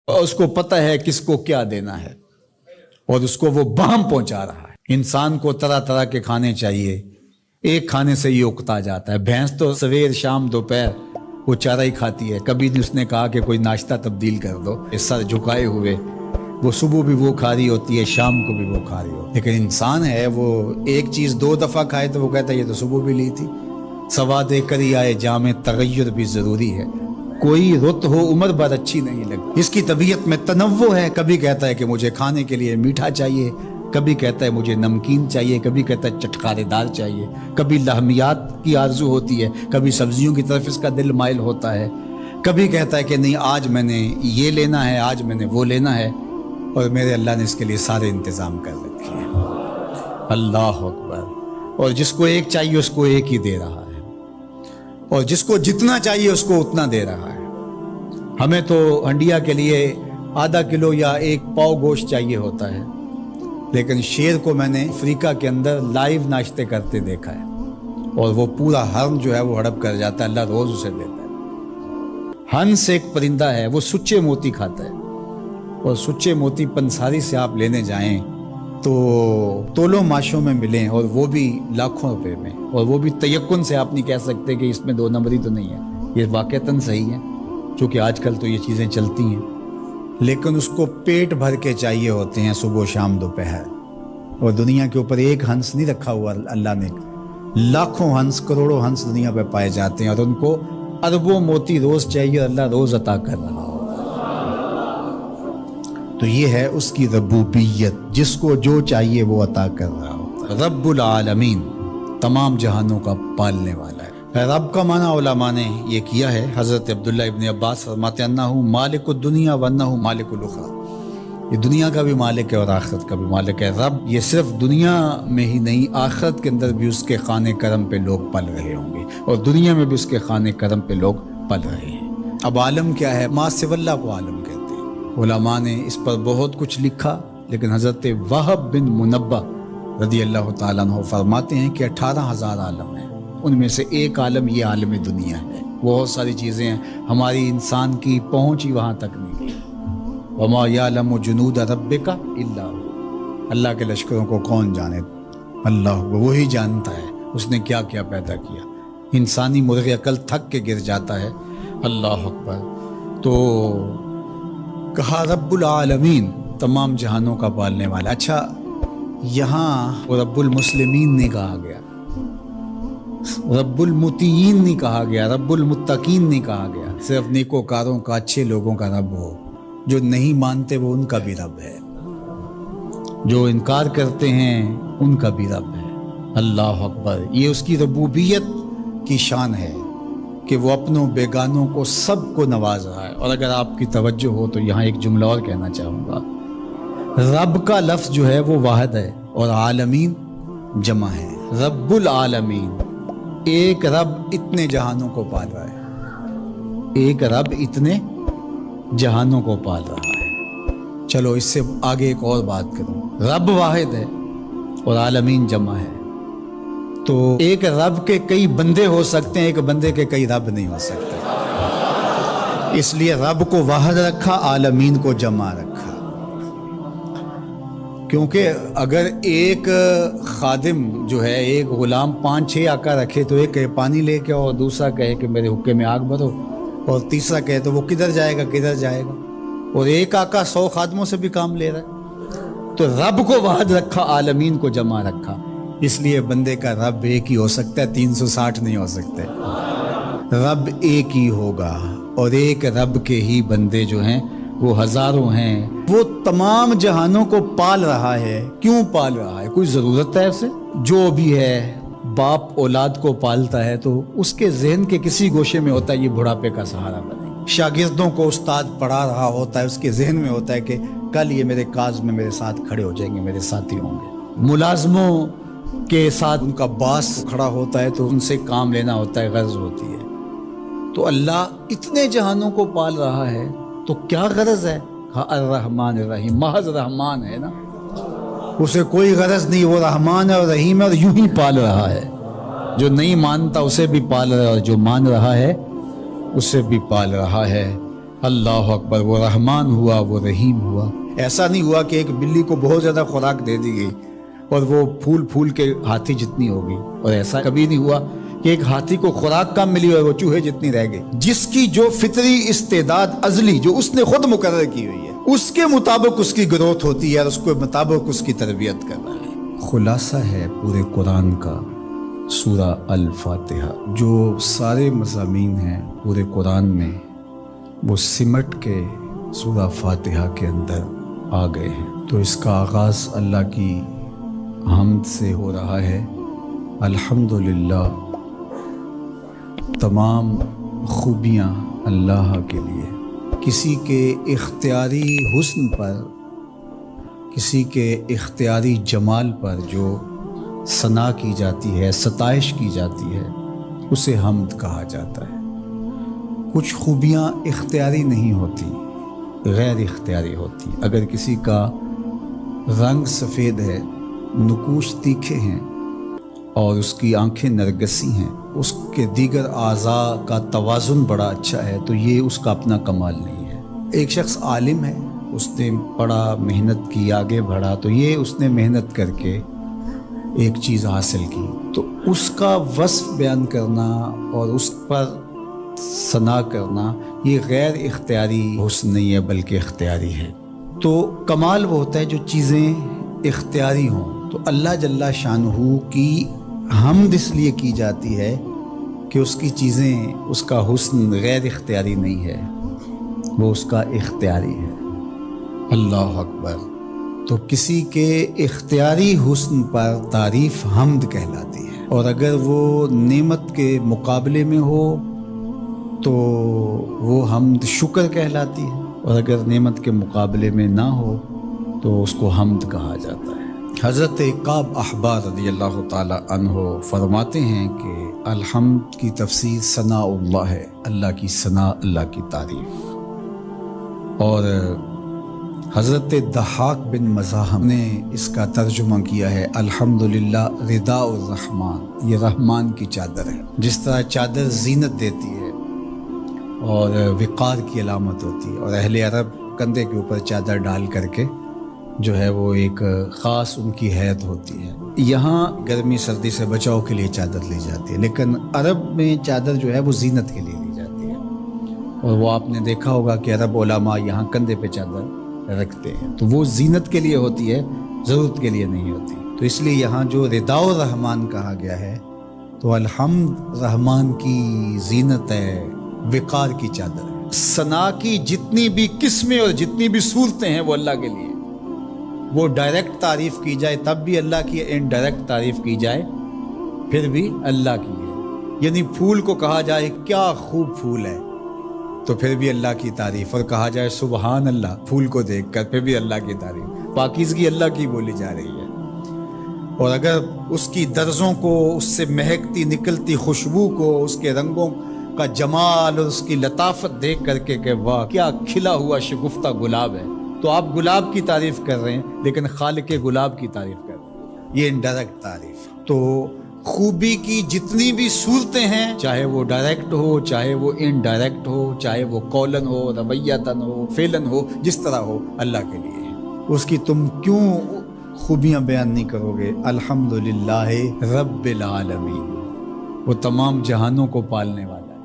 اور اس کو پتہ ہے کس کو کیا دینا ہے اور اس کو وہ بہم پہنچا رہا ہے۔ انسان کو طرح طرح کے کھانے چاہیے، ایک کھانے سے یہ اکتا جاتا ہے۔ بھینس تو سویر شام دوپہر وہ چارہ ہی کھاتی ہے، کبھی نہیں اس نے کہا کہ کوئی ناشتہ تبدیل کر دو۔ سر جھکائے ہوئے وہ صبح بھی وہ کھا رہی ہوتی ہے، شام کو بھی وہ کھا رہی ہوتی ہے۔ لیکن انسان ہے وہ ایک چیز 2 دفعہ کھائے تو وہ کہتا ہے یہ تو صبح بھی لی تھی۔ سواد کری آئے جامع تغیر بھی ضروری ہے، کوئی رت ہو عمر بھر اچھی نہیں لگتی۔ اس کی طبیعت میں تنوع ہے، کبھی کہتا ہے کہ مجھے کھانے کے لیے میٹھا چاہیے، کبھی کہتا ہے مجھے نمکین چاہیے، کبھی کہتا ہے چٹکارے دار چاہیے، کبھی لحمیات کی آرزو ہوتی ہے، کبھی سبزیوں کی طرف اس کا دل مائل ہوتا ہے، کبھی کہتا ہے کہ نہیں آج میں نے یہ لینا ہے، آج میں نے وہ لینا ہے، اور میرے اللہ نے اس کے لیے سارے انتظام کر رکھے ہیں۔ اللہ اکبر۔ اور جس کو ایک چاہیے اس کو ایک ہی دے رہا ہے، اور جس کو جتنا چاہیے اس کو اتنا دے رہا ہے۔ ہمیں تو ہنڈیا کے لیے ½ کلو یا 1 پاؤ گوشت چاہیے ہوتا ہے، لیکن شیر کو میں نے افریقہ کے اندر لائیو ناشتے کرتے دیکھا ہے، اور وہ پورا ہرن جو ہے وہ ہڑپ کر جاتا ہے، اللہ روز اسے دیتا ہے۔ ہنس ایک پرندہ ہے، وہ سچے موتی کھاتا ہے، اور سچے موتی پنساری سے آپ لینے جائیں تو تولوں ماشوں میں ملیں، اور وہ بھی لاکھوں روپے میں، اور وہ بھی تیقن سے آپ نہیں کہہ سکتے کہ اس میں 2 نمبری تو نہیں ہے، یہ واقعتاً صحیح ہے، چونکہ آج کل تو یہ چیزیں چلتی ہیں۔ لیکن اس کو پیٹ بھر کے چاہیے ہوتے ہیں، صبح شام دوپہر۔ اور دنیا کے اوپر ایک ہنس نہیں رکھا ہوا اللہ نے، لاکھوں ہنس، کروڑوں ہنس دنیا پہ پائے جاتے ہیں، اور ان کو اربوں موتی روز چاہیے، اللہ روز عطا کر رہا ہو۔ تو یہ ہے اس کی ربوبیت، جس کو جو چاہیے وہ عطا کر رہا ہوتا ہے۔ رب العالمین، تمام جہانوں کا پالنے والا ہے۔ رب کا معنی علماء نے یہ کیا ہے، حضرت عبداللہ ابن عباس فرماتے ہیں انہ مالک الدنیا وانہ مالک الاخرى، یہ دنیا کا بھی مالک ہے اور آخرت کا بھی مالک ہے۔ رب یہ صرف دنیا میں ہی نہیں، آخرت کے اندر بھی اس کے خانے کرم پہ لوگ پل رہے ہوں گے، اور دنیا میں بھی اس کے خانے کرم پہ لوگ پل رہے ہیں۔ اب عالم کیا ہے؟ ما سوی اللہ کو عالم کہتے ہیں۔ علماء نے اس پر بہت کچھ لکھا، لیکن حضرت وہب بن منبہ رضی اللہ تعالیٰ عنہ فرماتے ہیں کہ 18,000 عالم ہیں، ان میں سے ایک عالم یہ عالم دنیا ہے۔ بہت ساری چیزیں ہیں، ہماری انسان کی پہنچ ہی وہاں تک نہیں ہے۔ وما یعلم جنود ربک الا هو، اللہ کے لشکروں کو کون جانے؟ اللہ، وہی جانتا ہے اس نے کیا کیا پیدا کیا۔ انسانی مرغ عقل تھک کے گر جاتا ہے۔ اللہ اکبر۔ تو کہا رب العالمین، تمام جہانوں کا پالنے والا۔ اچھا، یہاں رب المسلمین نہیں کہا گیا، رب المطیعین نہیں کہا گیا، رب المتقین نہیں کہا گیا۔ صرف نیکوکاروں کا، اچھے لوگوں کا رب ہو، جو نہیں مانتے وہ ان کا بھی رب ہے، جو انکار کرتے ہیں ان کا بھی رب ہے۔ اللہ اکبر۔ یہ اس کی ربوبیت کی شان ہے کہ وہ اپنوں بیگانوں کو سب کو نواز رہا ہے۔ اور اگر آپ کی توجہ ہو تو یہاں ایک جملہ اور کہنا چاہوں گا، رب کا لفظ جو ہے وہ واحد ہے اور عالمین جمع ہے۔ رب العالمین، ایک رب اتنے جہانوں کو پال رہا ہے، ایک رب اتنے جہانوں کو پال رہا ہے۔ چلو اس سے آگے ایک اور بات کروں، رب واحد ہے اور عالمین جمع ہے، تو ایک رب کے کئی بندے ہو سکتے ہیں، ایک بندے کے کئی رب نہیں ہو سکتے۔ اس لیے رب کو واحد رکھا، عالمین کو جمع رکھا، کیونکہ اگر ایک خادم جو ہے، ایک غلام 5-6 آقا رکھے تو ایک کہے پانی لے کے، اور دوسرا کہے کہ میرے حقے میں آگ بھرو، اور تیسرا کہے تو وہ کدھر جائے گا کدھر جائے گا، اور ایک آقا 100 خادموں سے بھی کام لے رہا ہے۔ تو رب کو واحد رکھا، عالمین کو جمع رکھا، اس لیے بندے کا رب ایک ہی ہو سکتا ہے، 360 نہیں ہو سکتے۔ رب ایک ہی ہوگا، اور ایک رب کے ہی بندے جو ہیں وہ ہزاروں ہیں۔ وہ تمام جہانوں کو پال رہا ہے۔ کیوں پال رہا ہے؟ کوئی ضرورت ہے اسے؟ جو بھی ہے، باپ اولاد کو پالتا ہے تو اس کے ذہن کے کسی گوشے میں ہوتا ہے یہ بڑھاپے کا سہارا بنے۔ شاگردوں کو استاد پڑھا رہا ہوتا ہے، اس کے ذہن میں ہوتا ہے کہ کل یہ میرے کاز میں میرے ساتھ کھڑے ہو جائیں گے، میرے ساتھی ہوں گے۔ ملازموں کے ساتھ ان کا باس کھڑا ہوتا ہے تو ان سے کام لینا ہوتا ہے، غرض ہوتی ہے۔ تو اللہ اتنے جہانوں کو پال رہا ہے تو کیا غرض ہے؟ الرحمن الرحیم، محض رحمان ہے نا، اسے کوئی غرض نہیں، وہ رحمان ہے اور رحیم ہے، اور یوں ہی پال رہا ہے۔ جو نہیں مانتا اسے بھی پال رہا ہے، اور جو مان رہا ہے اسے بھی پال رہا ہے۔ اللہ اکبر، وہ رحمان ہوا، وہ رحیم ہوا۔ ایسا نہیں ہوا کہ ایک بلی کو بہت زیادہ خوراک دے دی گئی اور وہ پھول پھول کے ہاتھی جتنی ہو گئی، اور ایسا کبھی نہیں ہوا کہ ایک ہاتھی کو خوراک کم ملی اور وہ چوہے جتنی رہ گئی۔ جس کی جو فطری استعداد ازلی جو اس نے خود مقرر کی ہوئی ہے، اس کے مطابق اس کی گروتھ ہوتی ہے اور اس کے مطابق اس کی تربیت کرنا ہے۔ خلاصہ ہے پورے قرآن کا سورہ الفاتحہ، جو سارے مضامین ہیں پورے قرآن میں وہ سمٹ کے سورہ فاتحہ کے اندر آ گئے ہیں۔ تو اس کا آغاز اللہ کی حمد سے ہو رہا ہے۔ الحمدللہ، تمام خوبیاں اللہ کے لیے۔ کسی کے اختیاری حسن پر، کسی کے اختیاری جمال پر جو ثنا کی جاتی ہے، ستائش کی جاتی ہے، اسے حمد کہا جاتا ہے۔ کچھ خوبیاں اختیاری نہیں ہوتی، غیر اختیاری ہوتی۔ اگر کسی کا رنگ سفید ہے، نقوش تیکھے ہیں اور اس کی آنکھیں نرگسی ہیں، اس کے دیگر اعضاء کا توازن بڑا اچھا ہے، تو یہ اس کا اپنا کمال نہیں ہے۔ ایک شخص عالم ہے، اس نے پڑھا، محنت کی، آگے بڑھا، تو یہ اس نے محنت کر کے ایک چیز حاصل کی، تو اس کا وصف بیان کرنا اور اس پر ثنا کرنا یہ غیر اختیاری حسن نہیں ہے بلکہ اختیاری ہے۔ تو کمال وہ ہوتا ہے جو چیزیں اختیاری ہوں۔ تو اللہ جل شانہ کی حمد اس لیے کی جاتی ہے کہ اس کی چیزیں، اس کا حسن غیر اختیاری نہیں ہے، وہ اس کا اختیاری ہے۔ اللہ اکبر۔ تو کسی کے اختیاری حسن پر تعریف حمد کہلاتی ہے، اور اگر وہ نعمت کے مقابلے میں ہو تو وہ حمد شکر کہلاتی ہے، اور اگر نعمت کے مقابلے میں نہ ہو تو اس کو حمد کہا جاتا ہے۔ حضرت کعب احبار رضی اللہ تعالی عنہ فرماتے ہیں کہ الحمد کی تفسیر ثناء اللہ ہے، اللہ کی ثنا، اللہ کی تعریف۔ اور حضرت ضحاک بن مزاحم نے اس کا ترجمہ کیا ہے الحمدللہ رداء الرحمن، یہ رحمان کی چادر ہے۔ جس طرح چادر زینت دیتی ہے اور وقار کی علامت ہوتی ہے، اور اہل عرب کندھے کے اوپر چادر ڈال کر کے جو ہے وہ ایک خاص ان کی حیت ہوتی ہے۔ یہاں گرمی سردی سے بچاؤ کے لیے چادر لی جاتی ہے، لیکن عرب میں چادر جو ہے وہ زینت کے لیے لی جاتی ہے، اور وہ آپ نے دیکھا ہوگا کہ عرب علماء یہاں کندھے پہ چادر رکھتے ہیں، تو وہ زینت کے لیے ہوتی ہے، ضرورت کے لیے نہیں ہوتی۔ تو اس لیے یہاں جو رداء الرحمن کہا گیا ہے، تو الحمد رحمان کی زینت ہے، وقار کی چادر ہے۔ ثنا کی جتنی بھی قسمیں اور جتنی بھی صورتیں ہیں وہ اللہ کے لیے، وہ ڈائریکٹ تعریف کی جائے تب بھی اللہ کی، انڈائریکٹ تعریف کی جائے پھر بھی اللہ کی ہے۔ یعنی پھول کو کہا جائے کیا خوب پھول ہے تو پھر بھی اللہ کی تعریف، اور کہا جائے سبحان اللہ پھول کو دیکھ کر پھر بھی اللہ کی تعریف، پاکیزگی اللہ کی بولی جا رہی ہے۔ اور اگر اس کی درزوں کو، اس سے مہکتی نکلتی خوشبو کو، اس کے رنگوں کا جمال اور اس کی لطافت دیکھ کر کے کہ واہ کیا کھلا ہوا شگفتہ گلاب ہے، تو آپ گلاب کی تعریف کر رہے ہیں لیکن خالق گلاب کی تعریف کر رہے ہیں، یہ انڈائریکٹ تعریف۔ تو خوبی کی جتنی بھی صورتیں ہیں، چاہے وہ ڈائریکٹ ہو، چاہے وہ انڈائریکٹ ہو، چاہے وہ قولن ہو، رویتاً ہو، فعلاً ہو، جس طرح ہو، اللہ کے لیے ہے۔ اس کی تم کیوں خوبیاں بیان نہیں کرو گے؟ الحمدللہ رب العالمین، وہ تمام جہانوں کو پالنے والا۔